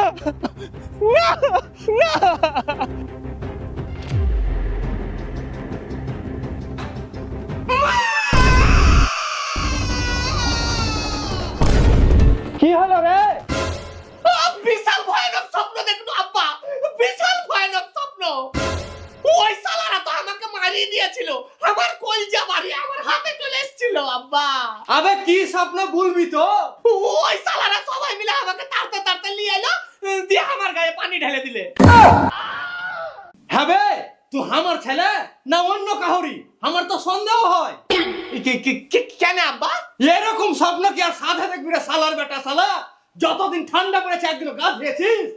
কি হলো রে? বিশাল ভয়ানক স্বপ্ন দেখলো আব্বা, বিশাল ভয়ানক স্বপ্ন। ওই শালারা তো আমাকে মারিয়ে দিয়েছিল, আমার কলজা মারি আমার হাতে চলে এসেছিল আব্বা। আবে কি স্বপ্ন বলবি তো? ওই শালারা সবাই মিলে আমাকে তাড়তে তাড়তে নিয়ে এলো, দিয়ে আমার গায়ে পানি ঢেলে দিলে। হ্যাঁ বে, তুই আমার ছেলে না অন্য কাহরি? আমার তো সন্দেহ হয়। কেন আব্বা? এরকম স্বপ্ন কি আর সাথে দেখবি রে শালার বেটা শালা? যতদিন ঠান্ডা পড়েছে একদিন গা ধুয়েছিস?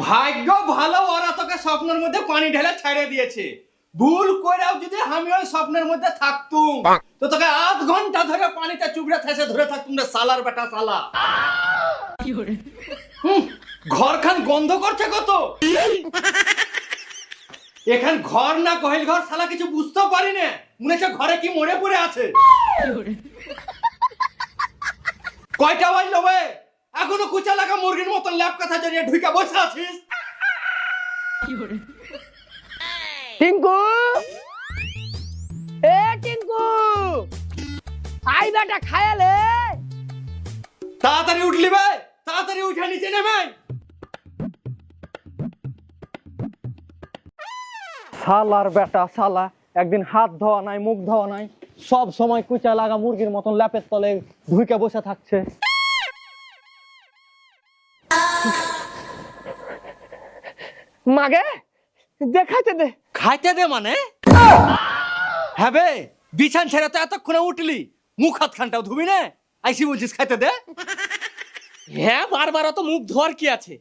ভাগ্য ভালো, ওরা তোকে স্বপ্নের মধ্যে পানি ঢেলে ছেড়ে দিয়েছে। ভুল করেও যদি আমি ওই স্বপ্নের মধ্যে থাকতুম তো তোকে আধ ঘন্টা ধরে পানিতে চুবড়ে থেসে ধরে থাকতুম রে শালার বেটা শালা। ঘরখান গন্ধ করছে কত। এখান ঘর না কহিল ঘর শালা কিছু বুঝতেও পারি না, মনে হচ্ছে ঘরে কি মরে পড়ে আছে। কয়টা বাজলো বে? এখনো কুচা লাগা মুরগির মতন ল্যাপ কথা জড়িয়ে ঢুকে বসে আছিস। টিঙ্কু, এ টিঙ্কু, আই বেটা খায়ালে। তাড়াতাড়ি উঠলি বে, তাড়াতাড়ি উঠে নিচে নেমে। শালার বেটা শালা, একদিন হাত ধোয়া নাই মুখ ধোয়া নাই, সব সময় কুচা লাগা মুরগির মতন ল্যাপের তলে ঢুকে বসে থাকছে। মাগে দেখাইতে দে। খাইতে দে মানে? হ্যাঁ বে, বিছান ছেড়ে তো এতক্ষণে উঠলি, মুখ হাত খানটাও ধুবি না, আইসি বলছিস খাইতে দে। হ্যাঁ, বারবার তো মুখ ধোয়ার কি আছে?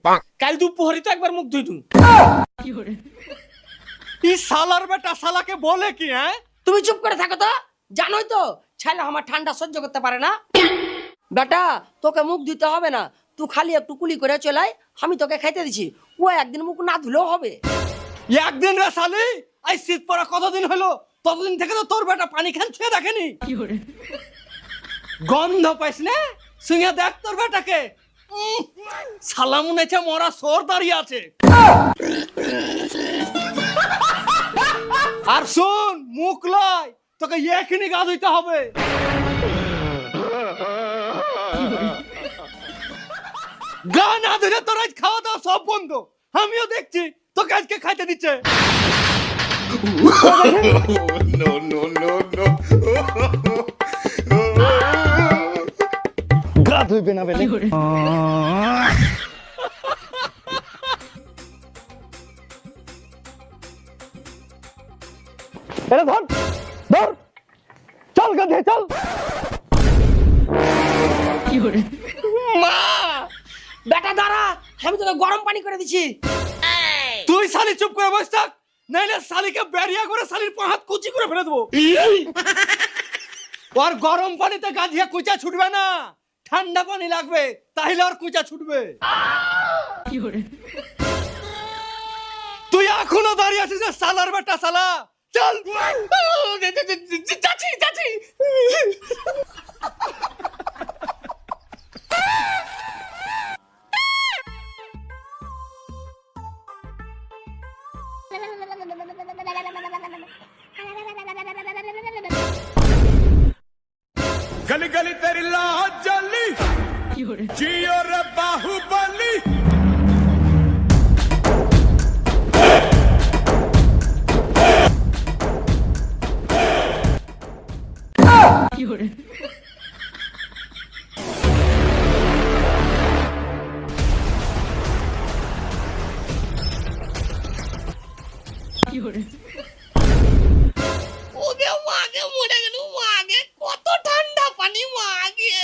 কাল দুপুরে তো একবার মুখ ধুইলুম। এই শালার বেটা শালাকে বলে কি? হ্যাঁ, তুমি চুপ করে থাকো তো, জানোই তো ছেলে আমার ঠান্ডা সহ্য করতে পারে না। বেটা তোকে মুখ ধুতে হবে না, তুই খালি একটু কুলি করে চলাই, আমি তোকে খাইতে দিছি। ও একদিন মুখ না ধুলেও হবে। একদিন রে শালি, আই শীত পড়া কতদিন হলো, ততদিন থেকে তো তোর বেটা পানি খান ছুঁয়ে দেখেনি। গন্ধ পাইস না? শুনে দেখ তোর বেটাকে, শালা মনে হচ্ছে মরা সর দাঁড়িয়ে আছে। আর শুন, মুখ লয়, তোকে এখনই গা ধুইতে হবে। গা না ধুলে তোর আজ খাওয়া দাওয়া সব বন্ধ। আমিও দেখছি তোকে আজকে খাইতে দিচ্ছে। No, no, no, no. গা ধুইবে না বেলে। এরে ধর ধর, চল গাধে চল। মা বেটা দাঁড়া, আমি তোকে গরম পানি করে দিছি। তুই শালি চুপ করে বস থাক, নাইলে শালিকে বেরিয়া করে শালির পা হাত কুচি করে ফেলে দেবো। ওর গরম পানিতে গাধিয়া কুচা ছুটবে না, ঠান্ডা পানি লাগবে, তাহলে ওর কুচা ছুটবে। তুই এখনো দাঁড়িয়ে আছিস শালার বেটা শালা, চল। যাচ্ছি যাচ্ছি। गली गली तेरी लाज जली, जियो रे बाहुबली। ওগে মাগে মরে গেল, মাগে কত ঠান্ডা পানি মাগে।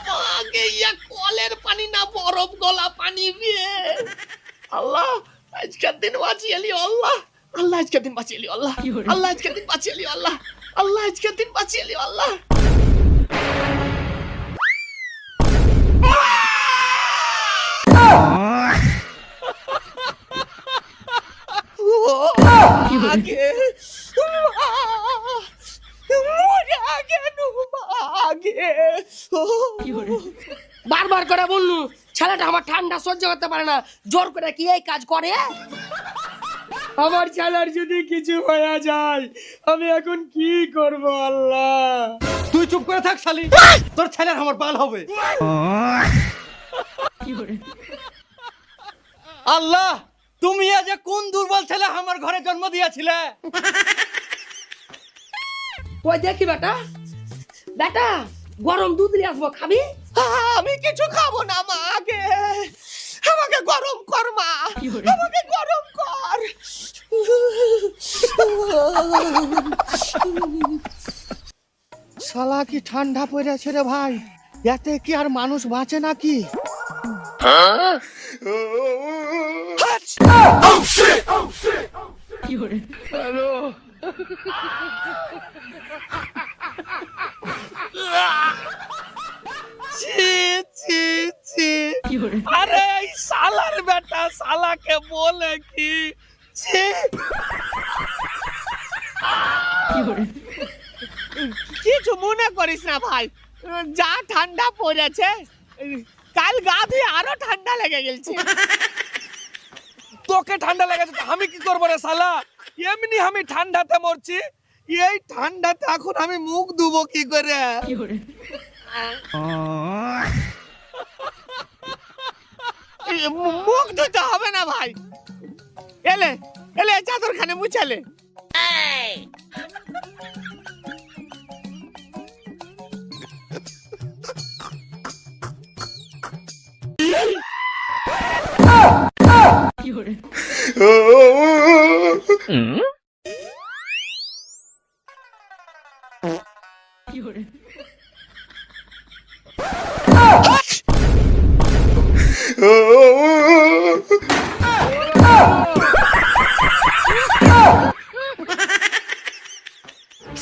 মাগে ইয়া কলের পানি না বরফ গলা পানি বিয়ে। আল্লাহ আজকের দিন বাঁচিয়ে লিও আল্লাহ, আল্লাহ আজকের দিন বাঁচিয়ে লিও আল্লাহ, আল্লাহ আজকের দিন বাঁচিয়ে লিও আল্লাহ, আল্লাহ আজকের দিন বাঁচিয়ে লিও আল্লাহ। মাগে মরে গেল মাগে। বারবার করে বললু ছেলেটা আমার ঠান্ডা সহ্য করতে পারে না, জোর করে কি এই কাজ করে? আমার ছেলের যদি কিছু হয়ে যায় আমি এখন কি করব আল্লাহ? তুই চুপ করে থাক শালি, তোর ছেলের আমার বাল হবে। আল্লাহ, তুমি আজ কোন দুর্বল ছেলে আমার ঘরে জন্ম দিয়েছিলে? ওই দেখি বেটা, বেটা গরম দুধ নিয়ে আসবো, খাবি? আমি কিছু খাবো না মাগে, আমাকে গরম কর মা, আমাকে গরম কর। শালা কি ঠান্ডা পড়েছে রে ভাই, এতে কি আর মানুষ বাঁচে নাকি? ছি ছি ছি, আরে এই শালার বেটা শালাকে বলে কি? ছি, কিছু মনে করিস না ভাই, যা ঠান্ডা পড়েছে, কাল গা ধুয়ে আরো ঠান্ডা লেগে গেছে। তোকে ঠান্ডা লেগেছে তো আমি কি করবো রে শালা? এমনি আমি ঠান্ডাতে মরছি, এই ঠান্ডাতে এখন আমি মুখ ধুবো কি করে? মুখ ধুতে হবে না ভাই, এলে এলে চাদর খানে মুছালে।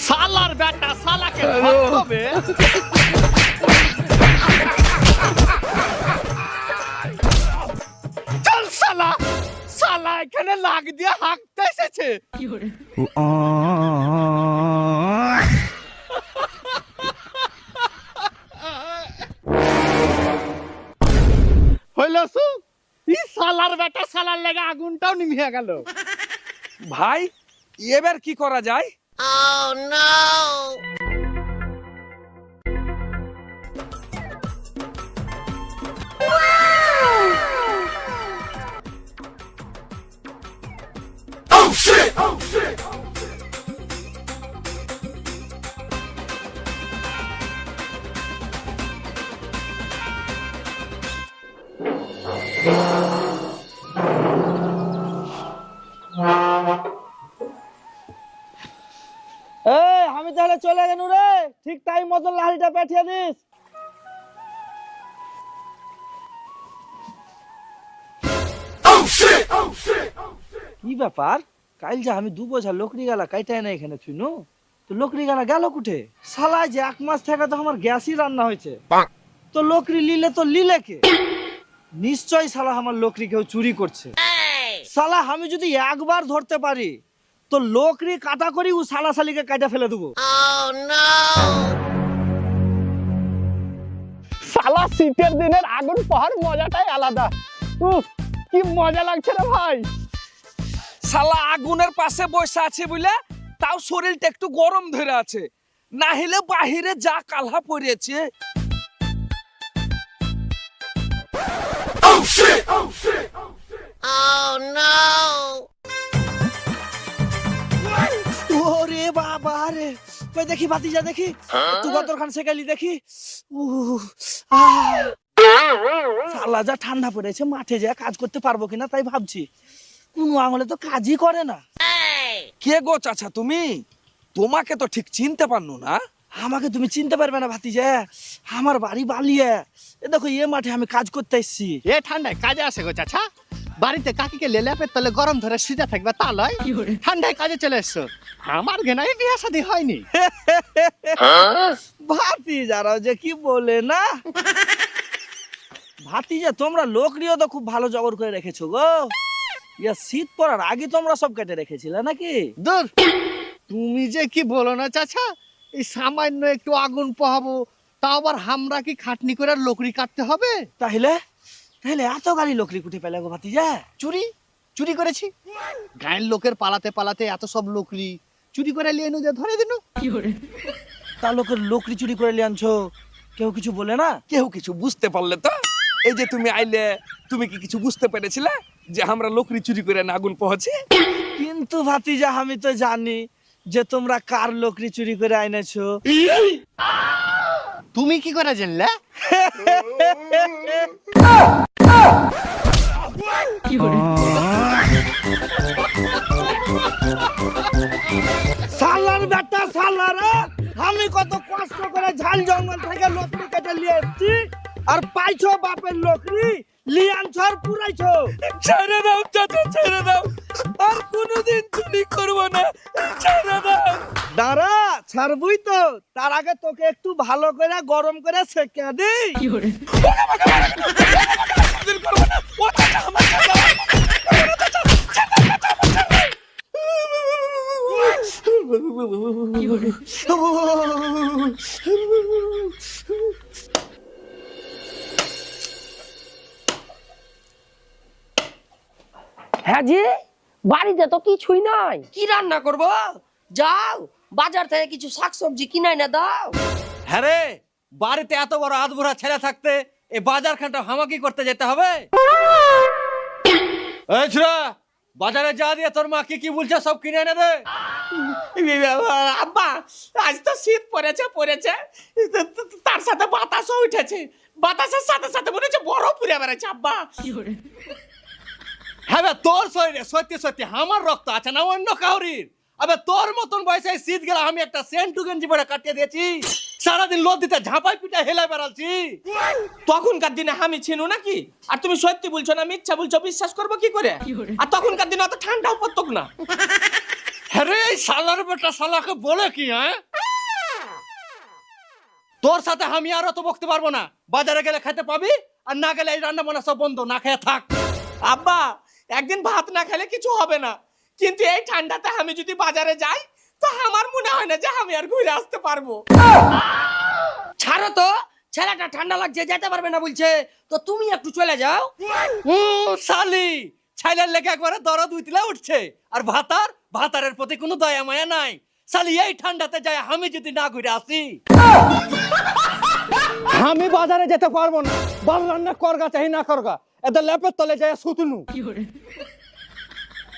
শালার বেটা শালাকে ভাত হবে। চল শালা, শালা এখানে লাগ দিয়ে হাঁকতে এসেছে। হইল সু, ই শালার বেটা শালার লেগে আগুনটাও নিভিয়ে গেল। ভাই এবার কি করা যায়? আমি তাহলে চলে গেল রে, ঠিক টাইম মতো লাড়িটা পাঠিয়ে দিস। কি ব্যাপার, কাল যে আমি 2 বোঝা লোকরি গালা কাইটাই না এখানে থুইনু, তো লোকরি গালা গেল কুঠে? শালা যে 1 মাস থেকে তো আমার গ্যাসই রান্না হয়েছে, তো লোকরি লিলে তো লিলে কে? নিশ্চয় শালা আমার লোকরি কেউ চুরি করছে। শালা আমি যদি একবার ধরতে পারি তো লোকরি কাটা করি ও শালা শালিকে কাটা ফেলে দেবো। শালা শীতের দিনের আগুন পোহার মজাটাই আলাদা। উফ, কি মজা লাগছে রে ভাই। শালা আগুনের পাশে বসে আছে বলে তাও শরীরটা একটু গরম ধরে আছে, না হলে বাহিরে যা কালহা পড়েছে। ওরে বাবা রে, কই দেখি ভাতিজা দেখি, তুই কতর খান সেকালি দেখি। শালা যা ঠান্ডা পড়েছে, মাঠে যা কাজ করতে পারবো কিনা তাই ভাবছি। কোন আঙুলে তো কাজই করে না। কে গো চাচা তুমি? তোমাকে তো ঠিক চিনতে পারনু না। আমাকে তুমি চিনতে পারবে না ভাতিজা, আমার বাড়ি বালিয়ে। এ দেখো এ মাঠে আমি কাজ করতে এসেছি। এ ঠান্ডায় কাজে আসে গো চাচা? বাড়িতে কাকিকে লেলাপের তলে গরম ধরে সিজা থাকবে তা লয়, ঠান্ডায় কাজে চলে এসছো। আমার ঘেনাই বিয়ে শাদী হয়নি। ভাতিজারাও যে কি বলে না। ভাতিজা তোমরা লোকরিও তো খুব ভালো জবর করে রেখেছো গো। ইয়া শীত পড়ার আগে তোমরা সব কেটে রেখেছিলে নাকি? দূর, তুমি যে কি বলো না চাচা, এই সামান্য একটু আগুন পোহাবো, তাও আবার আমরা কি খাটনি করে আর লকড়ি কাটতে হবে? তাহলে তাহলে এত গাড়ি লোকরি কুটে পেলে গো ভাতিজা? চুরি করেছি। গায়ের লোকের পালাতে পালাতে এত সব লকড়ি চুরি করে নিয়ে এনে ধরে দিন। তা লোকের লোকরি চুরি করে নিয়ে আনছো, কেউ কিছু বলে না? কেউ কিছু বুঝতে পারলে তো? এই যে তুমি আইলে, তুমি কি কিছু বুঝতে পেরেছিলে যে আমরা লোকরি চুরি করে না আগুন পোহাচ্ছি? কিন্তু ভাতিজা আমি তো জানি যে তোমরা কার লোকরি চুরি করে আইনেছো। তুমি কি করে জানলে? সালার বেটা সালারা, আমি কত কষ্ট করে ঝাল জঙ্গল থেকে লোকরি কেটে নিয়ে এসেছি, আর পাইছো বাপের লোকরি লিয়ে আনছো আর পুরাইছো। ছেড়ে দাও চাচা, ছেড়ে দাও, আর কোনোদিন চুরি করবো না, ছেড়ে দাও। দাঁড়া, ছাড়বই তো, তার আগে তোকে একটু ভালো করে গরম করে সেকে দিই। কোনোদিন করবো না। ও চাচা, আমার ছেড়ে দাও। হ্যাঁ জি, বাড়িতে তো কিছুই নাই, কি রান্না করব? যাও বাজার থেকে কিছু শাকসবজি কিনাই না দাও। হ্যাঁ রে, বাড়িতে এত বড় আধবুড়া ছেলে থাকতে এই বাজার খানটা হামাকি করতে যেতে হবে? এই ছোড়া, বাজারে যা দিয়ে তোর মা কি কি বলছে সব কিনে এনে দে। আব্বা, আজ তো শীত পড়েছে, তার সাথে বাতাসও উঠেছে, বাতাসের সাথে সাথে মনে হচ্ছে বরফ পুড়ে বেড়াচ্ছে আব্বা। হ্যাঁ বে, তোর শরীরে সত্যি সত্যি আমার রক্ত আছে না অন্য কাউরির? আবে তোর মতন বয়সে এই শীত গেলে আমি একটা সেন্টু গেঞ্জি পরে কাটিয়ে দিয়েছি, সারাদিন লোদ দিতে ঝাঁপাই পিটা হেলে বেড়াচ্ছি। তখনকার দিনে আমি ছিনু নাকি? আর তুমি সত্যি বলছো না মিথ্যা বলছো, বিশ্বাস করবো কি করে? আর তখনকার দিনে অত ঠান্ডাও পড়তো না। হ্যাঁ রে, এই শালার বেটা শালাকে বলে কি? হ্যাঁ, তোর সাথে আমি আর অত বকতে পারবো না। বাজারে গেলে খেতে পাবি, আর না গেলে এই রান্না বান্না সব বন্ধ, না খেয়ে থাক। আব্বা, একদিন ভাত না খেলে কিছু হবে না, কিন্তু এই ঠান্ডাতে আমি যদি বাজারে যাই তো আমার মনে হয় না যে আমি আর ঘুরে আসতে পারবো। ছাড়ো তো, ছেলেটা ঠান্ডা লাগছে যেতে পারবে না বলছে, তো তুমি একটু চলে যাও। শালি, ছেলের লেগে একবারে দরদ উতলে উঠছে, আর ভাতারের প্রতি কোনো দয়া মায়া নাই। শালি, এই ঠান্ডাতে যায় আমি যদি না ঘুরে আসি, আমি বাজারে যেতে পারবো না। বাল রান্না করগা চাই না করগা, এদের লেপের তলে যায় সুতনু।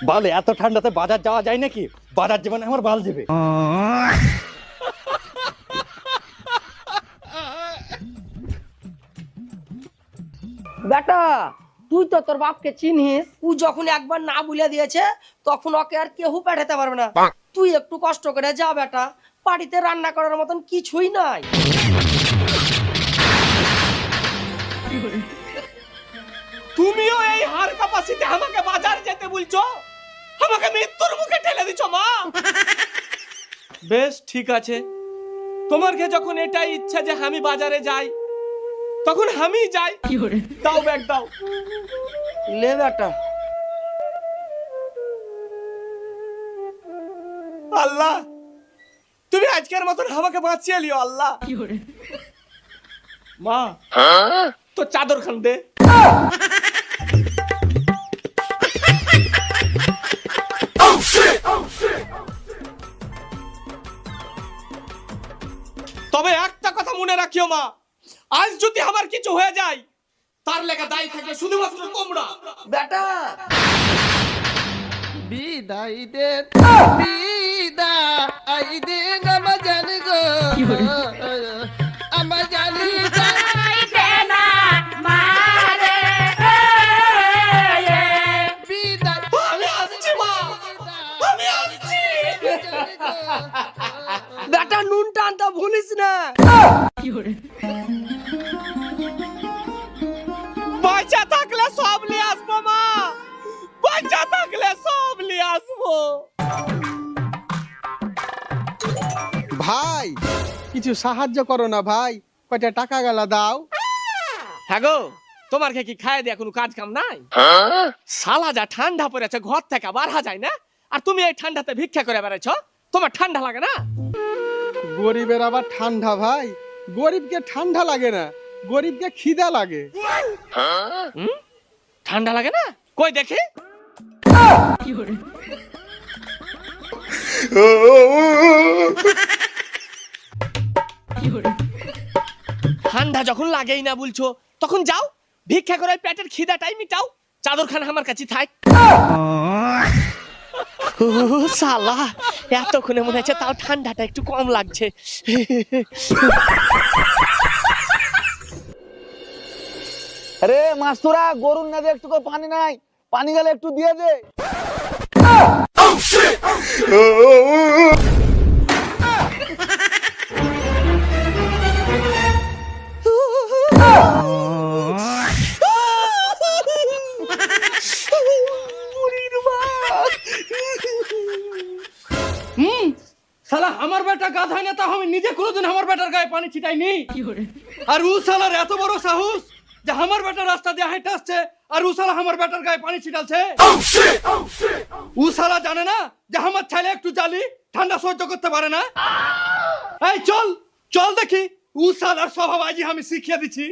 বলে এত ঠান্ডাতে বাজার যাওয়া যায় নাকি? বাজার জীবনে আমার বাল যাবে। বেটা, তুই তো তোর বাপকে চিনিস, ও যখন একবার না বলে দিয়েছে তখন ওকে আর কেউ পাঠাতে পারবে না। তুই একটু কষ্ট করে যা বেটা, বাড়িতে রান্না করার মতন কিছুই নাই। তুমিও এই হার কাপাসিতে আমাকে বাজার যেতে বলছো, আমাকে মৃত্যুর মুখে ঠেলে দিছো মা। বেশ ঠিক আছে, তোমার কে যখন এটাই ইচ্ছা যে আমি বাজারে যাই, তখন আমি যাই। দাও ব্যাগ দাও। লে বেটা। আল্লাহ, তুমি আজকের মতন আমাকে বাঁচিয়ে লিও আল্লাহ। মা, তো চাদর খান দে। তবে একটা কথা মনে রাখিও মা, আজ যদি আমার কিছু হয়ে যায় তার লেগে দায়ী থাকবে শুধুমাত্র তোমরা। বেটা, বিদায় দে বিদায় দে আমার জানি গো, আমার জানি আমি আসছি মা, আমি আসছি। বেটা নুনটা আনতে ভুলিস না। বাচ্চা থাকলে সব নিয়ে আসবো মা, বাচ্চা থাকলে সব নিয়ে আসবো। ভাই কিছু সাহায্য করো না ভাই, কয়টা টাকা গেলা দাও। হ্যাঁ গো, তোমার কি খায় দেয়া কোনো কাজ কাম নাই? শালা যা ঠান্ডা পড়েছে ঘর থেকে বাড়া যায় না, আর তুমি এই ঠান্ডাতে ভিক্ষা করে বেড়াইছ, তোমার ঠান্ডা লাগে না? গরিবের আবার ঠান্ডা ভাই, গরিবকে ঠান্ডা লাগে না, গরিবকে খিদা লাগে। ঠান্ডা লাগে না? কই দেখি। ঠান্ডা যখন লাগেই না বলছো, তখন যাও ভিক্ষা করে পেটের খিদাটাই মিটাও, চাদরখানা আমার কাছে থাক। ও শালা, এতক্ষণে মনে হচ্ছে তাও ঠান্ডাটা একটু কম লাগছে। আরে মাস্তুরা, গরুর নাদে একটু পানি নাই, পানি গেলে একটু দিয়ে দে। শালা আমার বেটা গাধ হয় না, তা আমি নিজে কোনোদিন আমার বেটার গায়ে পানি ছিটাইনি। আর ও শালার এত বড় সাহস যে আমার বেটা রাস্তা দিয়ে হাঁটে আসছে, আর ও শালা আমার বেটার গায়ে পানি ছিটালছে। ও শালা জানে না যে আমার ছেলে একটু জালি, ঠান্ডা সহ্য করতে পারে না। এই চল চল দেখি ও শালার স্বভাব আজ আমি শিখিয়ে দিচ্ছি।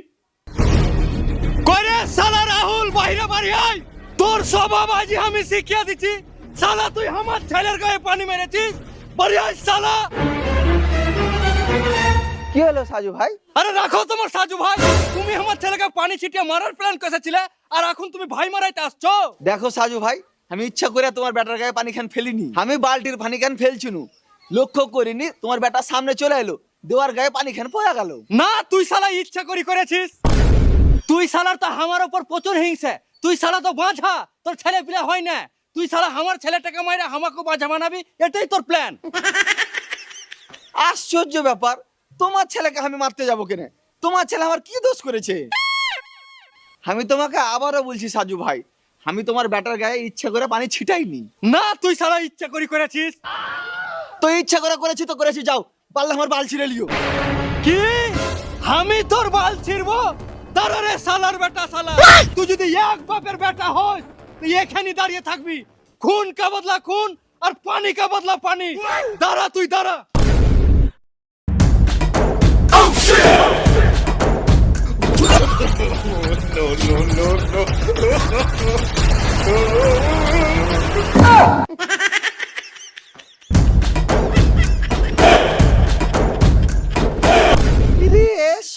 কইরে শালা রাহুল, বাইরে বাড়ি আয়, তোর স্বভাব আজ আমি শিখিয়ে দিচ্ছি। শালা তুই আমার ছেলের গায়ে পানি মেরেছিস, বাড়ি আয় শালা। কি হলো সাজু ভাই? আরে রাখো তোমার সাজু ভাই, তুমি আমার ছেলেকে পানি ছিটিয়ে মারার প্ল্যান করেছিলে, আর এখন তুমি ভাই মারাইতে আসছো। দেখো সাজু ভাই, আমি ইচ্ছা করে তোমার বেটার গায়ে পানি খান ফেলিনি, আমি বালতির পানি খান ফেলছিনু, লক্ষ্য করিনি তোমার বেটা সামনে চলে এলো, দেওয়ার গায়ে পানি খান পড়ে গেল। না, তুই শালা ইচ্ছা করি করেছিস। তুই শালার তো আমার উপর প্রচুর হিংসে, তুই শালা তো বাঁঝা, তোর ছেলে পিলে হয় না, তুই শালা আমার ছেলেটাকে মাইরা আমাকে বাঁঝা বানাবি, এটাই তোর প্ল্যান। আশ্চর্য ব্যাপার, তোমার ছেলেকে আমি মারতে যাবো কেনে? তোমার ছেলে আমার কি দোষ করেছে? আমি তোমাকে আবারও বলছি সাজু ভাই, আমি তোমার বেটার গায়ে ইচ্ছা করে পানি ছিটাইনি। না, তুই শালা ইচ্ছা করি করেছিস। তো ইচ্ছা করে করেছি তো করেছি, যাও পারলে আমার বাল ছিঁড়ে লিও। কি? আমি তোর বাল ছিড়বো? দাঁড়া রে শালার বেটা শালা, তুই যদি এক বাপের বেটা হস তুই এখানে দাঁড়িয়ে থাকবি। খুন কা বদলা খুন, আর পানি কা বদলা পানি। দাঁড়া, তুই দাঁড়া।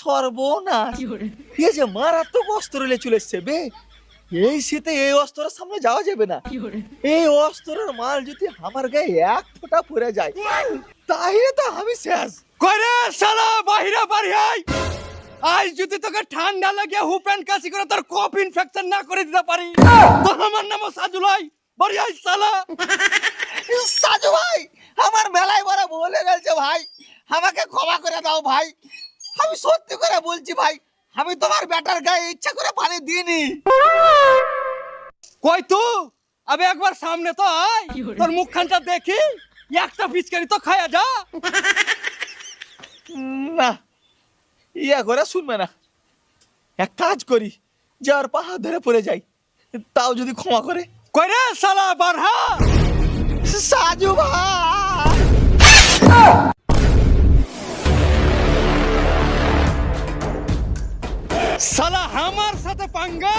সর্বনাশ, এ যে মারাত্মক অস্ত্র নিয়ে চলে এসছে বে। এই শীতে এই অস্ত্রের সামনে যাওয়া যাবে না। এই অস্ত্রের মাল যদি আমার গায়ে এক ফোঁটা পড়ে যায়, তাহলে তো আমি শেষ। কইরে শালা, বাহিরে বাড়ি আয়। আজ যদি তোকে ঠান্ডা লাগে হুপেন কাশি করে তোর কফ ইনফেকশন না করে দিতে পারি, তো আমার নাম সাজুলাই, বাড়ি আয় শালা। সাজু ভাই, আমার মেলায় বড় বলে গেছে ভাই, আমাকে ক্ষমা করে দাও ভাই। আমি সত্যি করে বলছি ভাই, আমি তোমার বেটার গায়ে ইচ্ছা করে পানি দিইনি। কই তুই? আবে একবার সামনে তো আয়, তোর মুখখানটা দেখি, একটা পিচকারি তো খায়া যা। না, ইয়া করে শুনবে না। এক কাজ করি, যার পাহাড় ধরে পড়ে যাই, তাও যদি ক্ষমা করে। কইরে শালা বারহা। সাজু ভাই, শালা আমার সাথে পাঙ্গা।